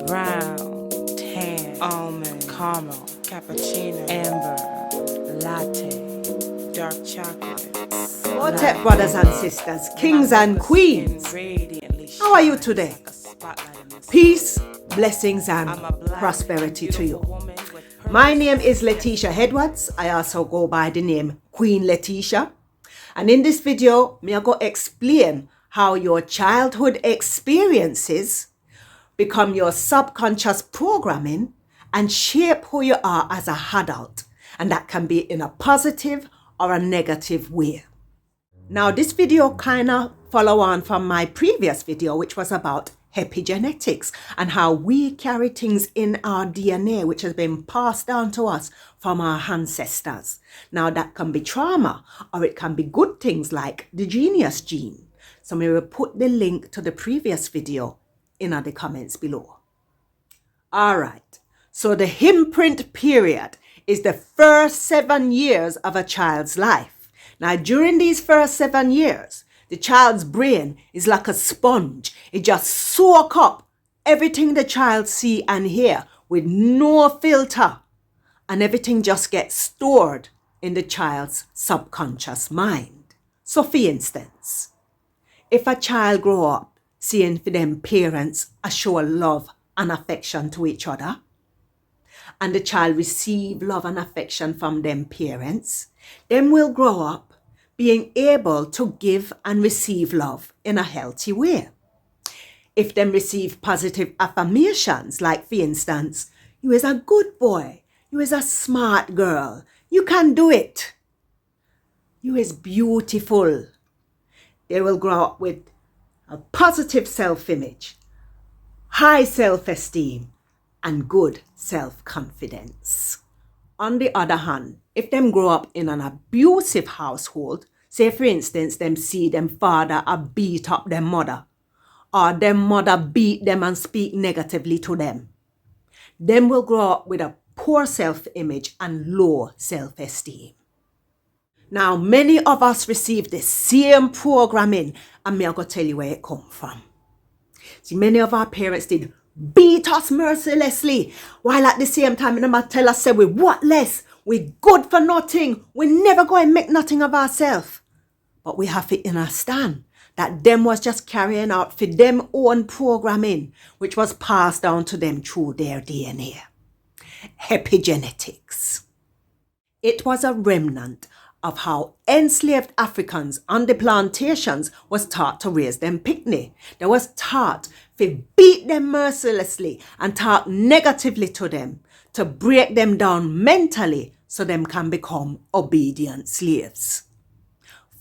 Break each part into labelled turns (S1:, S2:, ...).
S1: brown, tan, almond, caramel, cappuccino, amber, latte, dark chocolate.
S2: Quartet brothers and sisters, kings and queens, how are you today? Peace, blessings and prosperity to you. My name is Leticia Edwards. I also go by the name Queen Leticia. And in this video, I'm going to explain how your childhood experiences become your subconscious programming and shape who you are as an adult. And that can be in a positive or a negative way. Now, this video kind of follow on from my previous video, which was about epigenetics and how we carry things in our DNA, which has been passed down to us from our ancestors. Now, that can be trauma, or it can be good things like the genius gene. So we will put the link to the previous video in the comments below. All right. So the imprint period is the first 7 years of a child's life. Now, during these first 7 years, the child's brain is like a sponge. It just soaks up everything the child see and hear with no filter. And everything just gets stored in the child's subconscious mind. So, for instance, if a child grow up seeing for them parents show love and affection to each other, and the child receive love and affection from them parents, them will grow up being able to give and receive love in a healthy way. If them receive positive affirmations, like for instance, you is a good boy, you is a smart girl, you can do it, you is beautiful, they will grow up with a positive self-image, high self-esteem, and good self-confidence. On the other hand, if them grow up in an abusive household, say for instance, them see them father beat up their mother, or them mother beat them and speak negatively to them, them will grow up with a poor self-image and low self-esteem. Now, many of us receive the same programming, and me I go tell you where it come from. See, many of our parents did beat us mercilessly, while at the same time they might tell us, say we what less, we good for nothing, we never go and make nothing of ourselves. But we have to understand that them was just carrying out for them own programming, which was passed down to them through their DNA. Epigenetics. It was a remnant of how enslaved Africans on the plantations was taught to raise them picnic. They was taught to beat them mercilessly and talk negatively to them, to break them down mentally so them can become obedient slaves.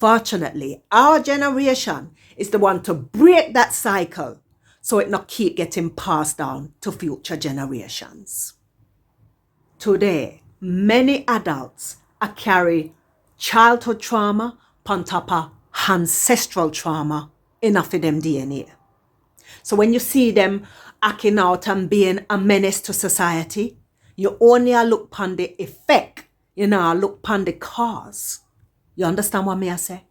S2: Fortunately, our generation is the one to break that cycle so it not keep getting passed down to future generations. Today, many adults carry childhood trauma on top of ancestral trauma in of them DNA. So when you see them acting out and being a menace to society, you only look upon the effect, you know, look upon the cause. You understand what I say?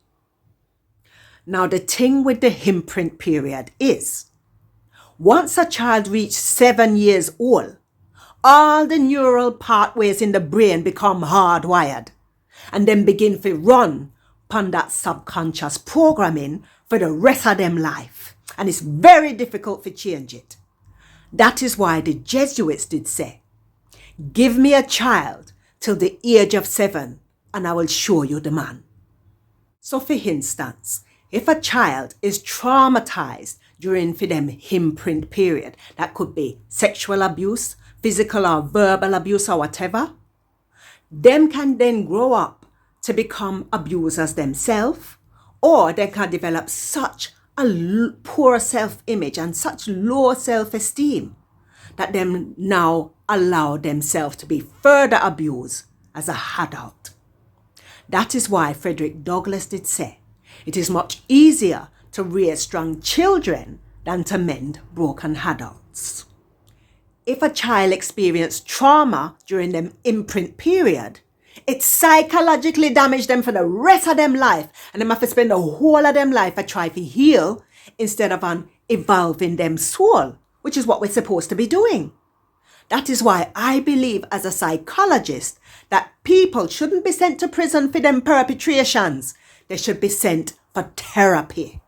S2: Now, the thing with the imprint period is, once a child reaches 7 years old, all the neural pathways in the brain become hardwired and then begin to run upon that subconscious programming for the rest of them life. And it's very difficult to change it. That is why the Jesuits did say, give me a child till the age of 7 and I will show you the man. So for instance, if a child is traumatized during for them imprint period, that could be sexual abuse, physical or verbal abuse or whatever, them can then grow up to become abusers themselves, or they can develop such a poor self-image and such low self-esteem that them now allow themselves to be further abused as a adult. That is why Frederick Douglass did say, it is much easier to raise strong children than to mend broken adults. If a child experiences trauma during them imprint period, it psychologically damaged them for the rest of them life, and them have to spend the whole of them life trying to heal instead of evolving them soul, which is what we're supposed to be doing. That is why I believe as a psychologist that people shouldn't be sent to prison for them perpetrations. They should be sent for therapy.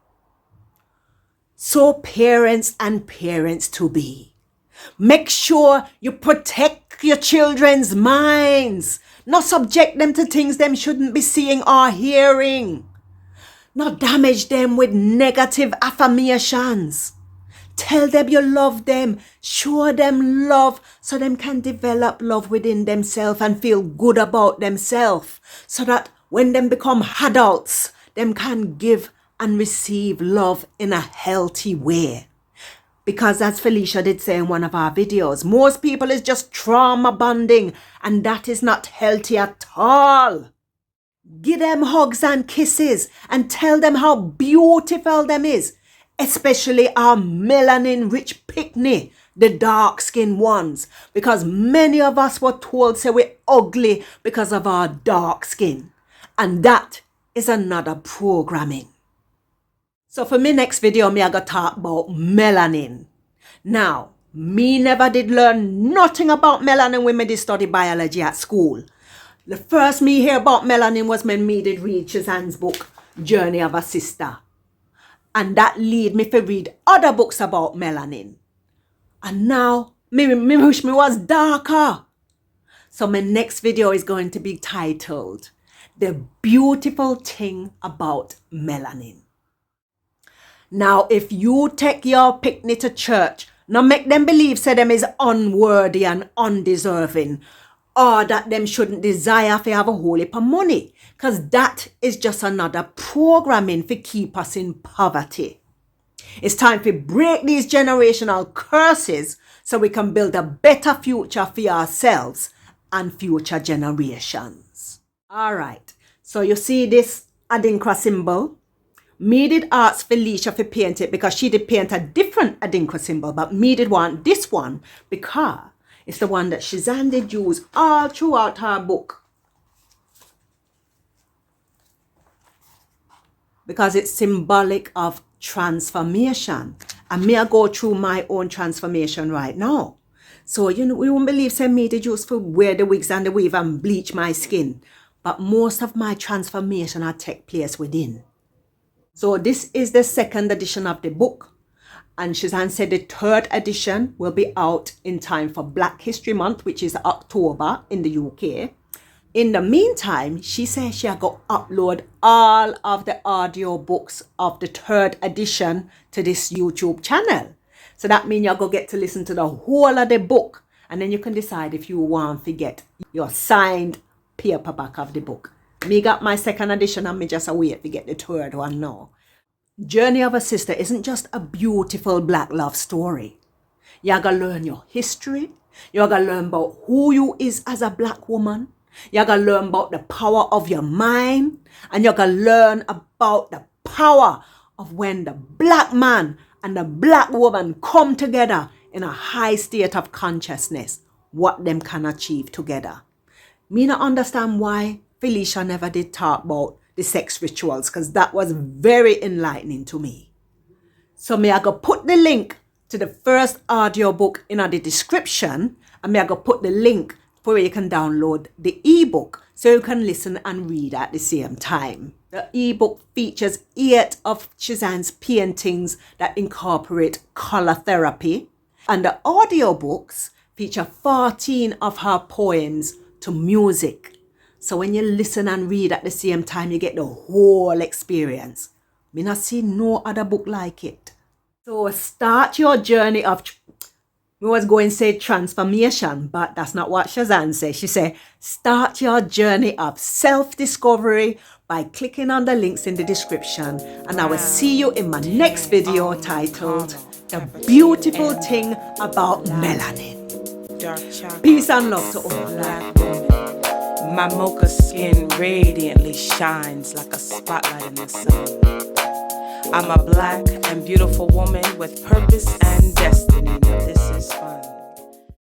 S2: So parents and parents-to-be, make sure you protect your children's minds. Not subject them to things them shouldn't be seeing or hearing. Not damage them with negative affirmations. Tell them you love them. Show them love so them can develop love within themselves and feel good about themselves. So that when them become adults, them can give and receive love in a healthy way. Because as Felicia did say in one of our videos, most people is just trauma bonding, and that is not healthy at all. Give them hugs and kisses and tell them how beautiful them is. Especially our melanin-rich picnic, the dark-skinned ones. Because many of us were told say we're ugly because of our dark skin. And that is another programming. So for my next video, I gonna talk about melanin. Now, me never did learn nothing about melanin when I did study biology at school. The first me hear about melanin was when me did read Cezanne's book, Journey of a Sister. And that lead me to read other books about melanin. And now, me wish me was darker. So my next video is going to be titled, The Beautiful Thing About Melanin. Now, if you take your picnic to church, now make them believe say them is unworthy and undeserving, or that them shouldn't desire to have a whole heap of money, because that is just another programming to keep us in poverty. It's time to break these generational curses so we can build a better future for ourselves and future generations. All right, so you see this Adinkra symbol? Me did ask Felicia to paint it because she did paint a different Adinkra symbol, but me did want this one because it's the one that Cezanne did use all throughout her book. Because it's symbolic of transformation. And me I go through my own transformation right now. So, you know, we won't believe say me did use to wear the wigs and the weave and bleach my skin. But most of my transformation will take place within. So this is the second edition of the book. And Cezanne said the third edition will be out in time for Black History Month, which is October in the UK. In the meantime, she says she will upload all of the audiobooks of the third edition to this YouTube channel. So that means you're going to get to listen to the whole of the book. And then you can decide if you want to get your signed paperback of the book. Me got my second edition and me just wait to get the third one now. Journey of a Sister isn't just a beautiful black love story. You're going to learn your history. You're going to learn about who you is as a black woman. You're going to learn about the power of your mind. And you're going to learn about the power of when the black man and the black woman come together in a high state of consciousness, what them can achieve together. Me not understand why Felicia never did talk about the sex rituals, because that was very enlightening to me. So me I go put the link to the first audiobook in the description, and me I go put the link for where you can download the ebook so you can listen and read at the same time. The ebook features 8 of Cezanne's paintings that incorporate color therapy, and the audiobooks feature 14 of her poems to music. So when you listen and read at the same time, you get the whole experience. Me not see no other book like it. So start your journey of, we was going to say transformation, but that's not what Cezanne said. She said, start your journey of self-discovery by clicking on the links in the description. And I will see you in my next video titled, The Beautiful Thing About Melanin. Peace and love to all.
S1: My mocha skin radiantly shines like a spotlight in the sun. I'm a black and beautiful woman with purpose and destiny. Now this is fun.